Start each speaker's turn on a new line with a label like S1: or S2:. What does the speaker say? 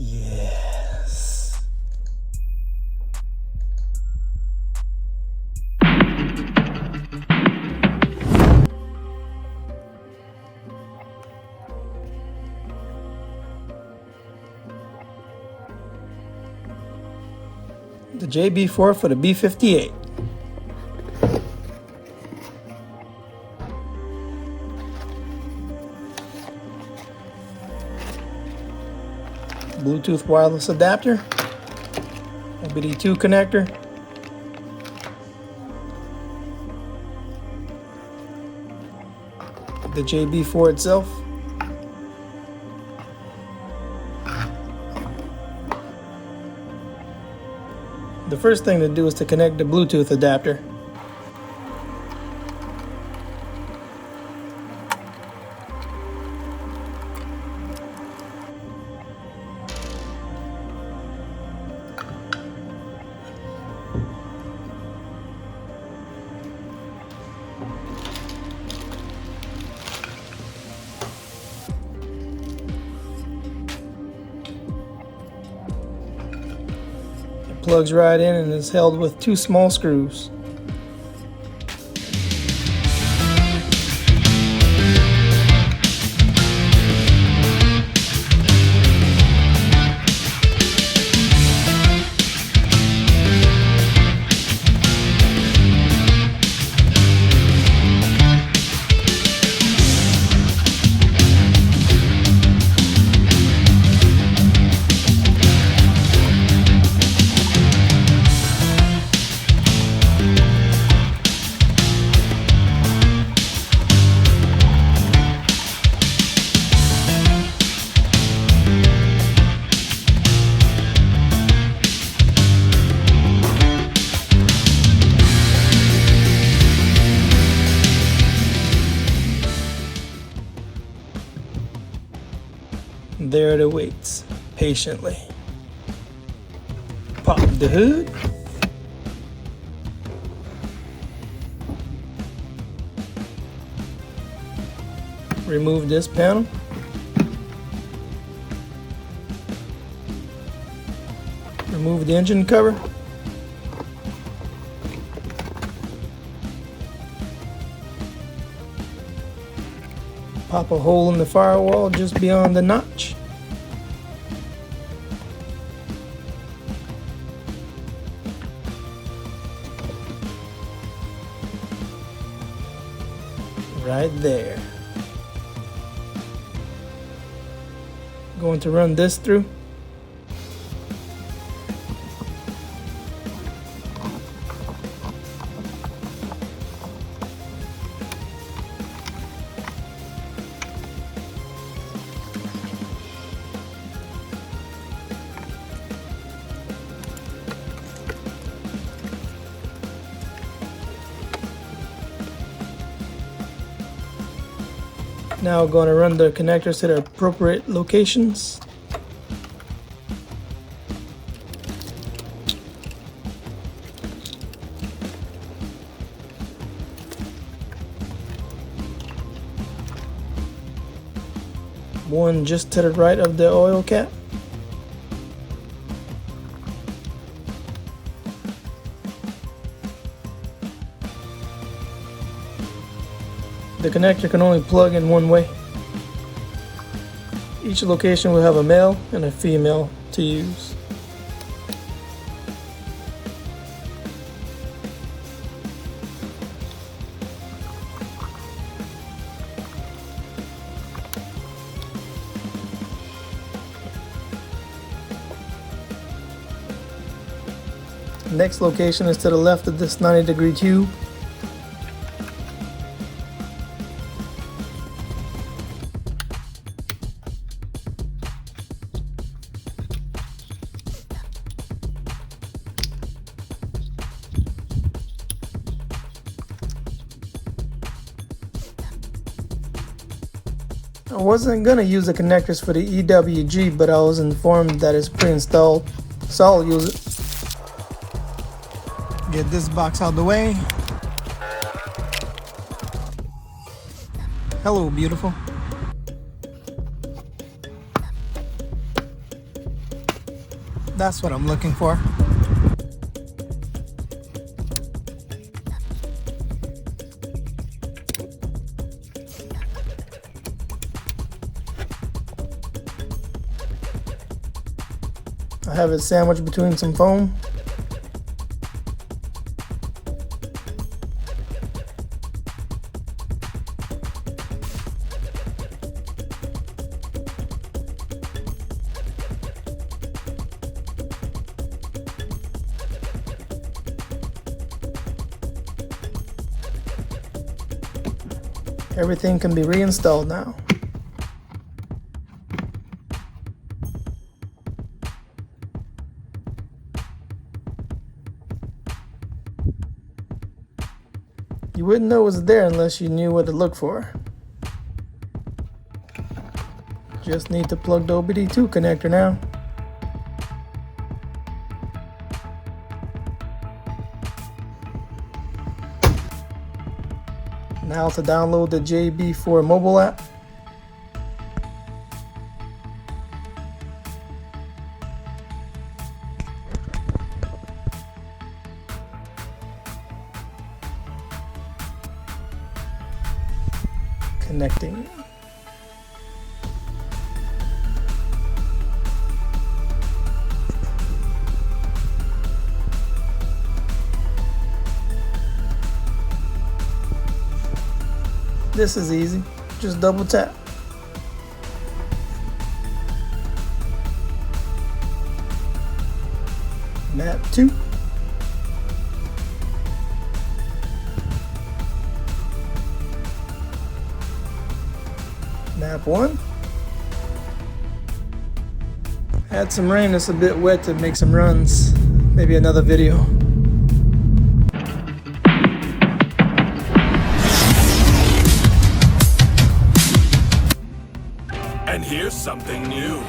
S1: Yes. The JB4 for the B58. Bluetooth wireless adapter, OBD2 connector, the JB4 itself, the first thing to do is to connect the Bluetooth adapter. Plugs right in and is held with 2 small screws. There it awaits, patiently. Pop the hood. Remove this panel. Remove the engine cover. Pop a hole in the firewall just beyond the notch. Right there. Going to run this through. Now we're going to run the connectors to their appropriate locations. One just to the right of the oil cap. The connector can only plug in one way. Each location will have a male and a female to use. Next location is to the left of this 90-degree tube. I wasn't going to use the connectors for the EWG, but I was informed that it's pre-installed, so I'll use it. Get this box out of the way. Hello, beautiful. That's what I'm looking for. I have it sandwiched between some foam. Everything can be reinstalled now. You wouldn't know it was there unless you knew what to look for. Just need to plug the OBD2 connector now. Now to download the JB4 mobile app. Connecting. This is easy, just double tap. Map 2. Map 1. Had some rain, it's a bit wet to make some runs. Maybe another video.
S2: And here's something new.